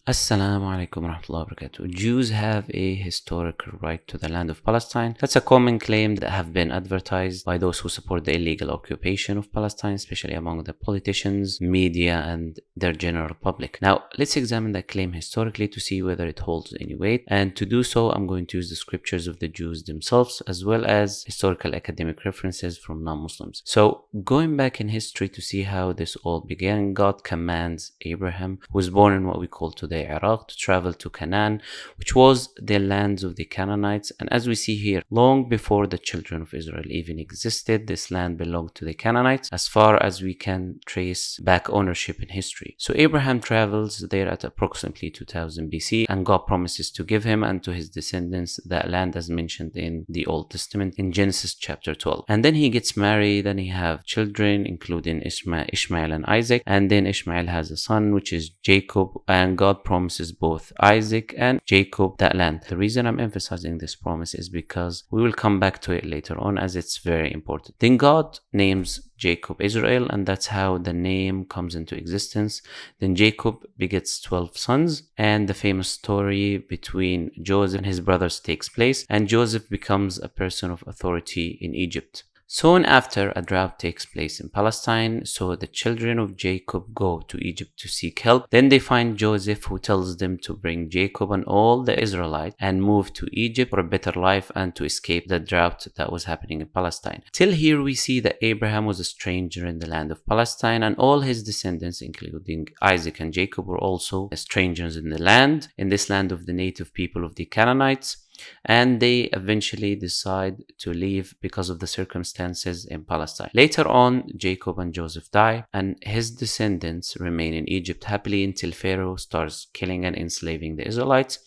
Assalamu alaikum warahmatullahi wabarakatuh. Jews have a historical right to the land of Palestine. That's a common claim that have been advertised by those who support the illegal occupation of Palestine, especially among the politicians, media, and their general public. Now, let's examine that claim historically to see whether it holds any weight. And to do so, I'm going to use the scriptures of the Jews themselves, as well as historical academic references from non-Muslims. So, going back in history to see how this all began, God commands Abraham, who was born in what we call today Iraq, to travel to Canaan, which was the lands of the Canaanites. And as we see here, long before the children of Israel even existed, this land belonged to the Canaanites, as far as we can trace back ownership in history. So Abraham travels there at approximately 2000 BC, and God promises to give him and to his descendants that land as mentioned in the Old Testament in Genesis chapter 12. And then he gets married and he have children, including Ishmael and Isaac. And then Ishmael has a son, which is Jacob, and God promises both Isaac and Jacob that land. The reason I'm emphasizing this promise is because we will come back to it later on, as it's very important. Then God names Jacob Israel, and that's how the name comes into existence. Then Jacob begets 12 sons, and the famous story between Joseph and his brothers takes place, and Joseph becomes a person of authority in Egypt. Soon after, a drought takes place in Palestine, so the children of Jacob go to Egypt to seek help. Then they find Joseph, who tells them to bring Jacob and all the Israelites and move to Egypt for a better life and to escape the drought that was happening in Palestine. Till here we see that Abraham was a stranger in the land of Palestine, and all his descendants, including Isaac and Jacob, were also strangers in this land of the native people of the Canaanites. And they eventually decide to leave because of the circumstances in Palestine. Later on, Jacob and Joseph die, and his descendants remain in Egypt happily until Pharaoh starts killing and enslaving the Israelites.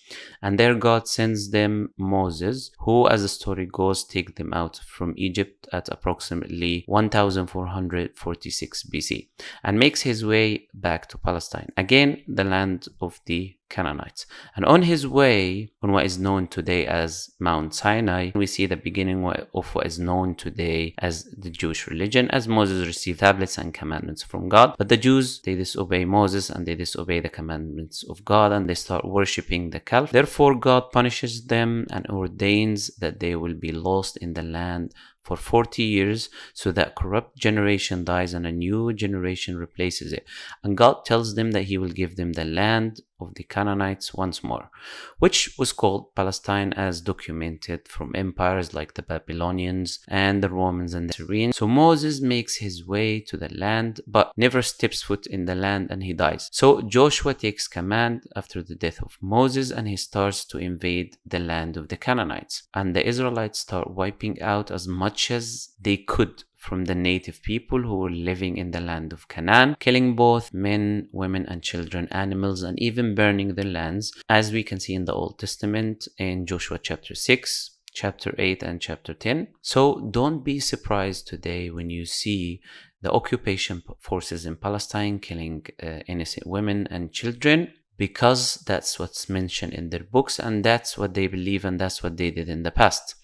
And there God sends them Moses, who, as the story goes, take them out from Egypt at approximately 1446 BC and makes his way back to Palestine, again the land of the Canaanites. And on his way, on what is known today as Mount Sinai, we see the beginning of what is known today as the Jewish religion, as Moses received tablets and commandments from God. But the Jews, they disobey Moses and they disobey the commandments of God, and they start worshipping the calf. Therefore, God punishes them and ordains that they will be lost in the land for 40 years, so that corrupt generation dies and a new generation replaces it. And God tells them that he will give them the land of the Canaanites once more, which was called Palestine, as documented from empires like the Babylonians and the Romans and the Assyrians. So Moses makes his way to the land, but never steps foot in the land, and he dies. So Joshua takes command after the death of Moses, and he starts to invade the land of the Canaanites. And the Israelites start wiping out as much as they could from the native people who were living in the land of Canaan, killing both men, women, and children, animals, and even burning the lands, as we can see in the Old Testament in Joshua chapter 6, chapter 8, and chapter 10. So don't be surprised today when you see the occupation forces in Palestine killing innocent women and children, because that's what's mentioned in their books, and that's what they believe, and that's what they did in the past.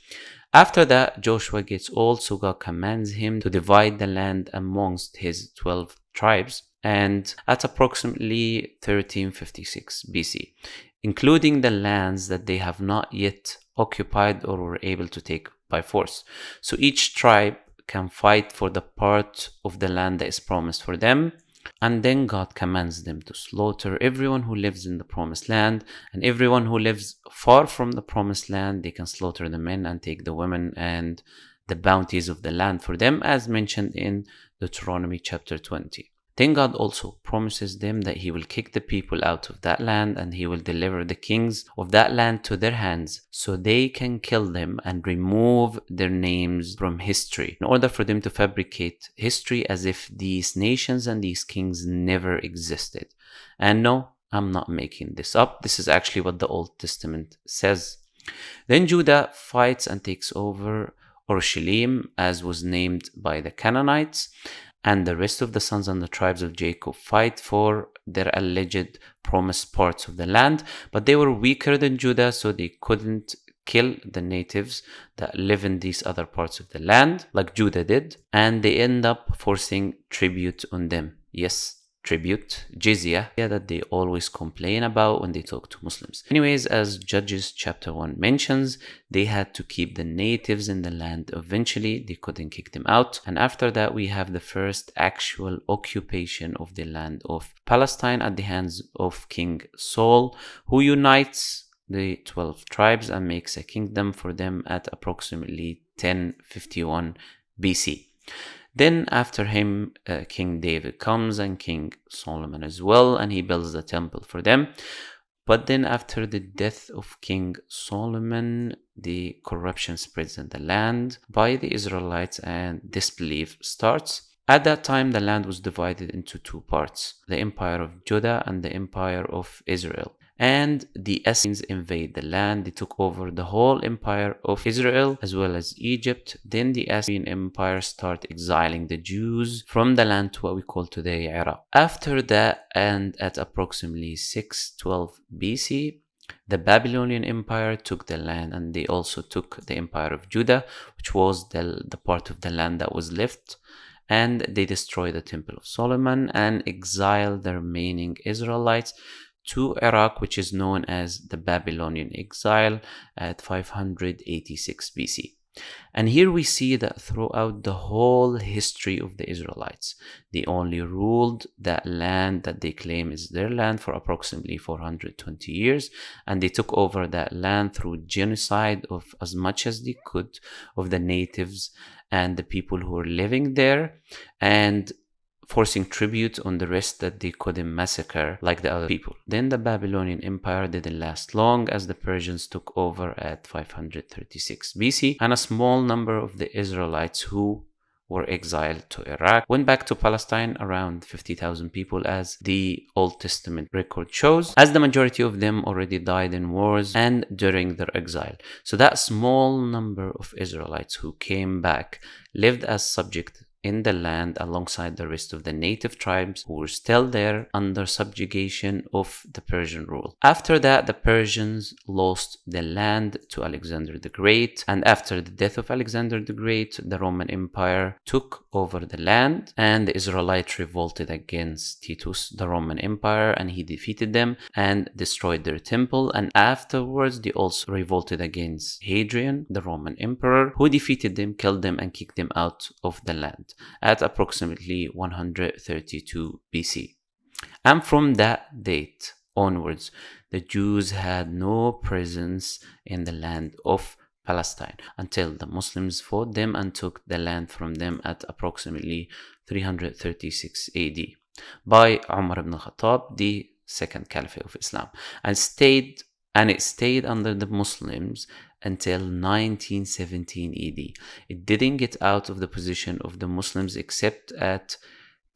After that, Joshua gets old, so God commands him to divide the land amongst his 12 tribes, and at approximately 1356 BC, including the lands that they have not yet occupied or were able to take by force. So each tribe can fight for the part of the land that is promised for them. And then God commands them to slaughter everyone who lives in the promised land, and everyone who lives far from the promised land, they can slaughter the men and take the women and the bounties of the land for them, as mentioned in Deuteronomy chapter 20. Then God also promises them that he will kick the people out of that land, and he will deliver the kings of that land to their hands, so they can kill them and remove their names from history, in order for them to fabricate history as if these nations and these kings never existed. And no, I'm not making this up. This is actually what the Old Testament says. Then Judah fights and takes over Orushalim, as was named by the Canaanites, and the rest of the sons and the tribes of Jacob fight for their alleged promised parts of the land, but they were weaker than Judah, so they couldn't kill the natives that live in these other parts of the land like Judah did, and they end up forcing tribute on them. Yes, tribute, jizya, that they always complain about when they talk to Muslims. Anyways, as Judges chapter 1 mentions, they had to keep the natives in the land eventually. They couldn't kick them out. And after that, we have the first actual occupation of the land of Palestine at the hands of King Saul, who unites the 12 tribes and makes a kingdom for them at approximately 1051 BC. Then after him, King David comes and King Solomon as well, and he builds the temple for them. But then after the death of King Solomon, the corruption spreads in the land by the Israelites and disbelief starts. At that time, the land was divided into two parts, the Empire of Judah and the Empire of Israel. And the Assyrians invade the land. They took over the whole empire of Israel as well as Egypt. Then the Assyrian Empire started exiling the Jews from the land to what we call today Iraq. After that, and at approximately 612 BC, the Babylonian Empire took the land, and they also took the Empire of Judah, which was the part of the land that was left. And they destroyed the Temple of Solomon and exiled the remaining Israelites to Iraq, which is known as the Babylonian exile at 586 BC. And here we see that throughout the whole history of the Israelites, they only ruled that land that they claim is their land for approximately 420 years, and they took over that land through genocide of as much as they could of the natives and the people who were living there, and forcing tribute on the rest that they couldn't massacre like the other people. Then the Babylonian Empire didn't last long, as the Persians took over at 536 BC, and a small number of the Israelites who were exiled to Iraq went back to Palestine, around 50,000 people as the Old Testament record shows, as the majority of them already died in wars and during their exile. So that small number of Israelites who came back lived as subject in the land alongside the rest of the native tribes who were still there under subjugation of the Persian rule. After that, the Persians lost the land to Alexander the Great, and after the death of Alexander the Great, the Roman Empire took over the land, and the Israelites revolted against Titus, the Roman Empire, and he defeated them and destroyed their temple. And afterwards, they also revolted against Hadrian, the Roman Emperor, who defeated them, killed them, and kicked them out of the land at approximately 132 BC. And from that date onwards, the Jews had no presence in the land of Palestine until the Muslims fought them and took the land from them at approximately 336 AD by Umar ibn Khattab, the second Caliphate of Islam, and it stayed under the Muslims until 1917 AD. It didn't get out of the position of the Muslims except at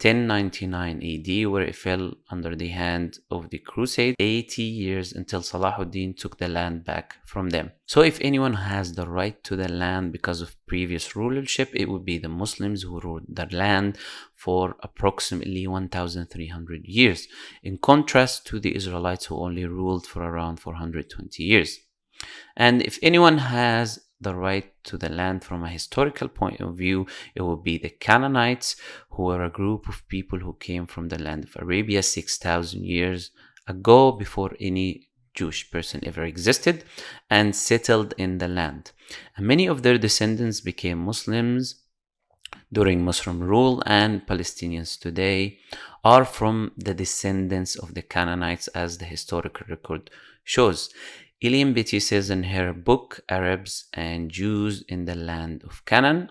1099 AD, where it fell under the hand of the Crusade, 80 years until Salahuddin took the land back from them. So if anyone has the right to the land because of previous rulership, it would be the Muslims who ruled the land for approximately 1,300 years, in contrast to the Israelites who only ruled for around 420 years. And if anyone has the right to the land from a historical point of view, it will be the Canaanites, who were a group of people who came from the land of Arabia 6,000 years ago, before any Jewish person ever existed, and settled in the land. And many of their descendants became Muslims during Muslim rule, and Palestinians today are from the descendants of the Canaanites, as the historical record shows. Ilian Beatty says in her book, Arabs and Jews in the Land of Canaan,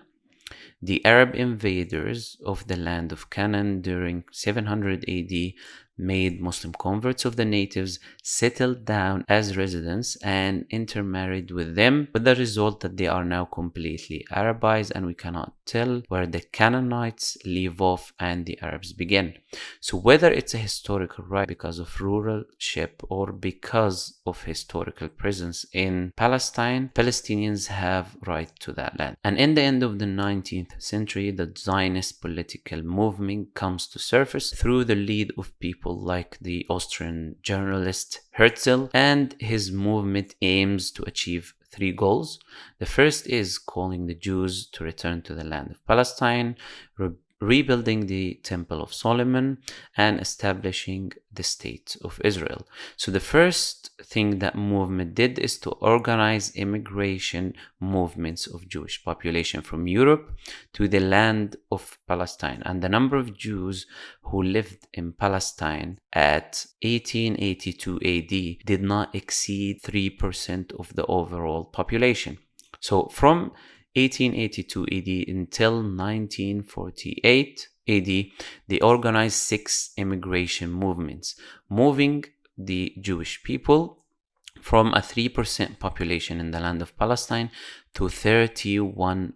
the Arab invaders of the land of Canaan during 700 AD made Muslim converts of the natives, settled down as residents, and intermarried with them, with the result that they are now completely Arabized, and we cannot tell where the Canaanites leave off and the Arabs begin. So whether it's a historical right because of ruralship or because of historical presence in Palestine, Palestinians have right to that land. And in the end of the 19th century, the Zionist political movement comes to surface through the lead of people like the Austrian journalist Herzl, and his movement aims to achieve three goals. The first is calling the Jews to return to the land of Palestine, rebuilding the Temple of Solomon, and establishing the State of Israel. So the first thing that movement did is to organize immigration movements of Jewish population from Europe to the land of Palestine. And the number of Jews who lived in Palestine at 1882 AD did not exceed 3% of the overall population. So from 1882 AD until 1948 AD, they organized 6 immigration movements, moving the Jewish people from a 3% population in the land of Palestine to 31%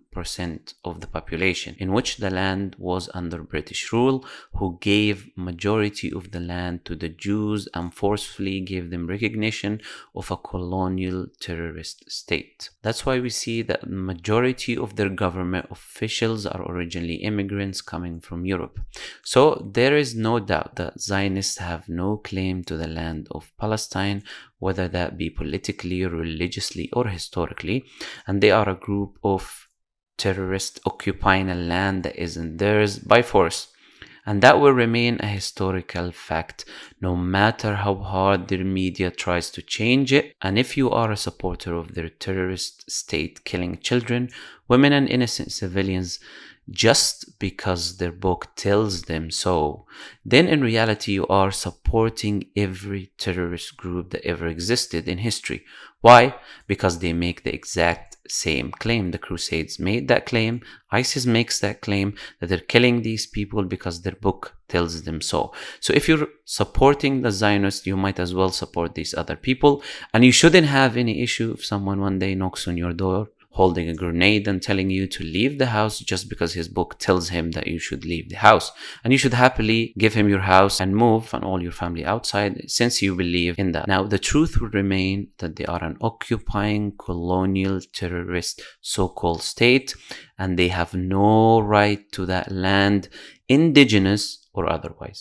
of the population, in which the land was under British rule, who gave majority of the land to the Jews and forcefully gave them recognition of a colonial terrorist state. That's why we see that majority of their government officials are originally immigrants coming from Europe. So there is no doubt that Zionists have no claim to the land of Palestine, whether that be politically, religiously, or historically, and they are a group of terrorists occupying a land that isn't theirs by force. And that will remain a historical fact, no matter how hard their media tries to change it. And if you are a supporter of their terrorist state killing children, women, and innocent civilians, just because their book tells them so, then in reality you are supporting every terrorist group that ever existed in history. Why? Because they make the exact same claim. The Crusades made that claim. ISIS makes that claim, that they're killing these people because their book tells them so. So if you're supporting the Zionists, you might as well support these other people. And you shouldn't have any issue if someone one day knocks on your door holding a grenade and telling you to leave the house just because his book tells him that you should leave the house. And you should happily give him your house and move and all your family outside, since you believe in that. Now, the truth will remain that they are an occupying colonial terrorist so-called state, and they have no right to that land, indigenous or otherwise.